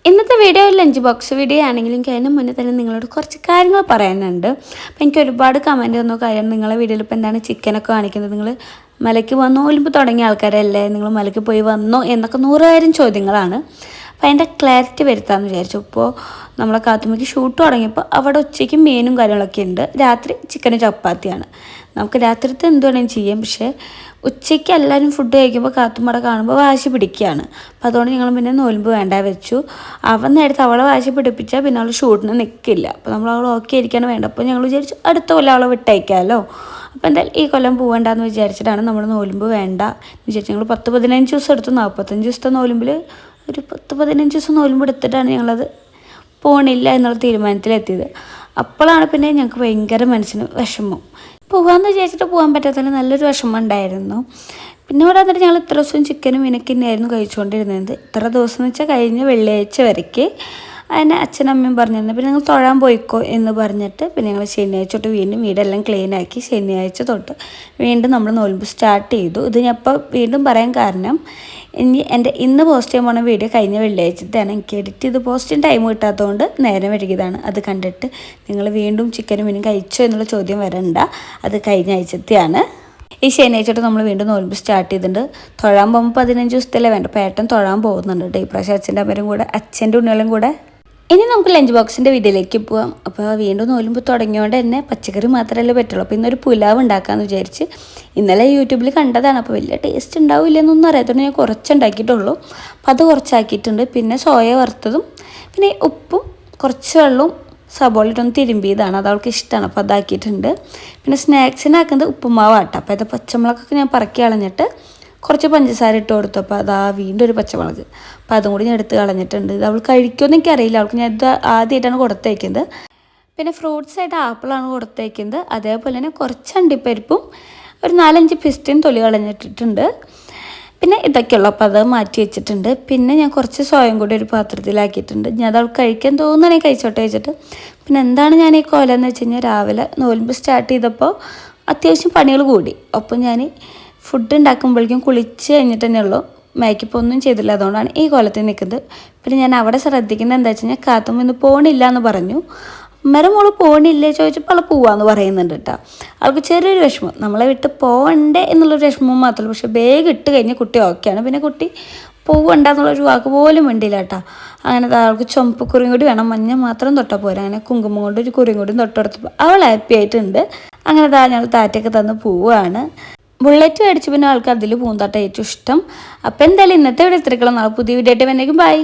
ഇന്നത്തെ video lunch box video ആണെങ്കിലും എനിക്ക് അതിന് മുന്നേ തന്നെ നിങ്ങളോട് കുറച്ച് കാര്യങ്ങൾ പറയാനുണ്ട്. അപ്പോൾ എനിക്ക് ഒരുപാട് കമൻറ്റ് തന്ന കാര്യം, നിങ്ങളെ വീഡിയോയിൽ ഇപ്പോൾ എന്താണ് ചിക്കനൊക്കെ കാണിക്കുന്നത്, നിങ്ങൾ മലയ്ക്ക് വന്നോ ഒലിമ്പ് തുടങ്ങിയ ആൾക്കാരല്ലേ, നിങ്ങൾ മലയ്ക്ക് പോയി വന്നോ എന്നൊക്കെ 100,000 ചോദ്യങ്ങളാണ്. അപ്പോൾ അതിൻ്റെ ക്ലാരിറ്റി വരുത്താമെന്ന് വിചാരിച്ചു. ഇപ്പോൾ നമ്മളെ കാത്തുമ്മയ്ക്ക് ഷൂട്ട് തുടങ്ങിയപ്പോൾ അവിടെ ഉച്ചയ്ക്ക് മീനും കാര്യങ്ങളൊക്കെ ഉണ്ട്, രാത്രി ചിക്കനും ചപ്പാത്തിയാണ്. നമുക്ക് രാത്രിത്തെ എന്ത് വേണമെങ്കിലും ചെയ്യാം, പക്ഷേ ഉച്ചയ്ക്ക് എല്ലാവരും ഫുഡ് കഴിക്കുമ്പോൾ കാത്തുമ്മടെ കാണുമ്പോൾ വാശി പിടിക്കുകയാണ്. അപ്പോൾ അതുകൊണ്ട് ഞങ്ങൾ പിന്നെ നോൽമ്പ് വേണ്ട വെച്ചു. അവൻ നേരത്തെ അവളെ വാശി പിടിപ്പിച്ചാൽ പിന്നെ അവൾ ഷൂട്ടിന് നിൽക്കില്ല. അപ്പോൾ നമ്മൾ അവൾ ഓക്കെ ഇരിക്കാൻ വേണ്ട. അപ്പോൾ ഞങ്ങൾ വിചാരിച്ചു അടുത്ത കൊല്ലം അവളെ വിട്ടയക്കാമല്ലോ. അപ്പോൾ എന്തായാലും ഈ കൊല്ലം പോകണ്ടെന്ന് വിചാരിച്ചിട്ടാണ് നമ്മൾ നോൽമ്പ് വേണ്ട വിചാരിച്ചു. ഞങ്ങൾ 10-15 ദിവസം എടുത്തു. 45 ദിവസത്തെ നോൽമ്പിൽ ഒരു 10-15 ദിവസം നോൽമ്പ് എടുത്തിട്ടാണ് ഞങ്ങളത് പോകണില്ല എന്നുള്ള തീരുമാനത്തിലെത്തിയത്. അപ്പോഴാണ് പിന്നെ ഞങ്ങൾക്ക് ഭയങ്കര മനസ്സിന് വിഷമം. പോകാമെന്ന് വിചാരിച്ചിട്ട് പോകാൻ പറ്റാത്തതിൽ നല്ലൊരു വിഷമം ഉണ്ടായിരുന്നു. പിന്നെ ഇവിടെ വന്നിട്ട് ഞങ്ങൾ ഇത്ര ദിവസം ചിക്കനും മീനൊക്കെ തന്നെയായിരുന്നു കഴിച്ചുകൊണ്ടിരുന്നത്. ഇത്ര ദിവസം എന്ന് വെച്ചാൽ കഴിഞ്ഞ വെള്ളിയാഴ്ച വരയ്ക്ക് അതിനെ അച്ഛനും അമ്മയും പറഞ്ഞിരുന്നു. പിന്നെ ഞങ്ങൾ തൊഴാൻ പോയിക്കോ എന്ന് പറഞ്ഞിട്ട് പിന്നെ ഞങ്ങൾ ശനിയാഴ്ച തൊട്ട് വീണ്ടും വീടെല്ലാം ക്ലീനാക്കി ശനിയാഴ്ച തൊട്ട് വീണ്ടും നമ്മൾ നോൽമ്പ് സ്റ്റാർട്ട് ചെയ്തു. ഇത് ഞാൻ ഇപ്പോൾ വീണ്ടും പറയാൻ കാരണം, ഇന്ന് പോസ്റ്റ് ചെയ്യാൻ പോണ വീഡിയോ കഴിഞ്ഞ വെള്ളിയാഴ്ചത്തെയാണ്. എനിക്ക് എഡിറ്റ് ചെയ്ത് പോസ്റ്റ് ചെയ്യാൻ ടൈം കിട്ടാത്തതുകൊണ്ട് നേരം വൈകിയതാണ്. അത് കണ്ടിട്ട് നിങ്ങൾ വീണ്ടും ചിക്കനും മീനും കഴിച്ചോ എന്നുള്ള ചോദ്യം വരണ്ട. അത് കഴിഞ്ഞ ആഴ്ചത്തെയാണ്. ഈ ശനിയാഴ്ച നമ്മൾ വീണ്ടും നോൽമ്പ് സ്റ്റാർട്ട് ചെയ്തിട്ടുണ്ട്. തൊഴാൻ പോകുമ്പോൾ 15 ദിവസത്തിലേ വേണ്ട. പേട്ടൻ തൊഴാൻ പോകുന്നുണ്ട് കേട്ടോ. ഈ പ്രാവശ്യം അച്ഛൻ്റെ അമ്മരും കൂടെ, അച്ഛൻ്റെ ഉണ്ണികളും കൂടെ. ഇനി നമുക്ക് ലഞ്ച് ബോക്സിൻ്റെ വീഡിയോയിലേക്ക് പോകാം. അപ്പോൾ വീണ്ടും നോലുമ്പോൾ തുടങ്ങിയോണ്ട് തന്നെ പച്ചക്കറി മാത്രമല്ലേ പറ്റുള്ളൂ. അപ്പോൾ ഇന്നൊരു പുലാവ് ഉണ്ടാക്കാമെന്ന് വിചാരിച്ച് ഇന്നലെ യൂട്യൂബിൽ കണ്ടതാണ്. അപ്പോൾ വലിയ ടേസ്റ്റ് ഉണ്ടാവില്ലെന്നൊന്നും അറിയാത്തതുകൊണ്ട് ഞാൻ കുറച്ചുണ്ടാക്കിയിട്ടുള്ളൂ. അപ്പോൾ അത് കുറച്ചാക്കിയിട്ടുണ്ട്. പിന്നെ സോയ വറുത്തതും പിന്നെ ഉപ്പും കുറച്ച് വെള്ളവും സബോളയിട്ടൊന്ന് തിരുമ്പിയതാണ്. അത് അവൾക്ക് ഇഷ്ടമാണ്, അപ്പോൾ അതാക്കിയിട്ടുണ്ട്. പിന്നെ സ്നാക്സിനാക്കുന്നത് ഉപ്പുമാവാട്ടോ. അപ്പോൾ അത് പച്ചമുളകൊക്കെ ഞാൻ പറക്കി കളഞ്ഞിട്ട് കുറച്ച് പഞ്ചസാര ഇട്ട് കൊടുത്തു. അപ്പോൾ അതാ വീണ്ടും ഒരു പച്ചമുളക്, അപ്പോൾ അതും കൂടി ഞാൻ എടുത്ത് കളഞ്ഞിട്ടുണ്ട്. ഇത് അവൾ കഴിക്കുമെന്ന് എനിക്കറിയില്ല. അവൾക്ക് ഞാൻ ഇത് ആദ്യമായിട്ടാണ് കൊടുത്തേക്കുന്നത്. പിന്നെ ഫ്രൂട്ട്സായിട്ട് ആപ്പിളാണ് കൊടുത്തേക്കുന്നത്. അതേപോലെ തന്നെ കുറച്ച് അണ്ടിപ്പരിപ്പും ഒരു 4-5 പിസ്തയും തൊലി കളഞ്ഞിട്ടിട്ടുണ്ട്. പിന്നെ ഇതൊക്കെയുള്ളൂ. അപ്പോൾ അത് മാറ്റി വെച്ചിട്ടുണ്ട്. പിന്നെ ഞാൻ കുറച്ച് സോയം കൂടി ഒരു പാത്രത്തിലാക്കിയിട്ടുണ്ട്. ഞാൻ അത് അവൾക്ക് കഴിക്കാൻ തോന്നുകയാണെങ്കിൽ കഴിച്ചോട്ടെ വെച്ചിട്ട്. പിന്നെ എന്താണ് ഞാൻ ഈ കോലം വെച്ച് കഴിഞ്ഞാൽ, രാവിലെ നോൽമ്പ് സ്റ്റാർട്ട് ചെയ്തപ്പോൾ അത്യാവശ്യം പണികൾ കൂടി. അപ്പോൾ ഞാൻ ഫുഡ് ഉണ്ടാക്കുമ്പോഴേക്കും കുളിച്ച് കഴിഞ്ഞിട്ട് തന്നെയുള്ളൂ. മേക്കപ്പ് ഒന്നും ചെയ്തില്ല. അതുകൊണ്ടാണ് ഈ കോലത്തിൽ നിൽക്കുന്നത്. പിന്നെ ഞാൻ അവിടെ ശ്രദ്ധിക്കുന്നത് എന്താ വെച്ച് കഴിഞ്ഞാൽ, കാത്തുമ്മ ഇന്ന് പോകണില്ല എന്ന് പറഞ്ഞു. അമ്മേരെ മോള് പോകണില്ലേ ചോദിച്ചപ്പോൾ അവൾ പോവാന്ന് പറയുന്നുണ്ട് കേട്ടോ. അവൾക്ക് ചെറിയൊരു വിഷമം, നമ്മളെ വിട്ട് പോകണ്ടേ എന്നുള്ളൊരു വിഷമം മാത്രമല്ല. പക്ഷേ ബാഗ് ഇട്ട് കഴിഞ്ഞാൽ കുട്ടി ഓക്കെയാണ്. പിന്നെ കുട്ടി പോകണ്ട എന്നുള്ളൊരു വാക്ക് പോലും വേണ്ടിയില്ല കേട്ടോ. അങ്ങനെ അവൾക്ക് ചുമപ്പ് കുറിയും കൂടി വേണം, മഞ്ഞ മാത്രം തൊട്ടാൽ പോരാ. അങ്ങനെ കുങ്കുമം കൊണ്ട് ഒരു കുറിയും കൂടി തൊട്ടെടുത്തപ്പോൾ അവൾ ഹാപ്പി ആയിട്ടുണ്ട്. അങ്ങനെ ഞങ്ങൾ താറ്റൊക്കെ തന്ന് പോവുകയാണ്. ബുള്ളറ്റ് മേടിച്ച് പിന്നെ ആൾക്ക് അതിൽ പൂന്തോട്ടം ഏറ്റവും ഇഷ്ടം. അപ്പോൾ എന്തായാലും ഇന്നത്തെ ഇവിടെ ഇത്രയ്ക്കുള്ള നാളെ പുതിയ വീഡിയോ ആയിട്ട് വന്നേക്കും. ബൈ.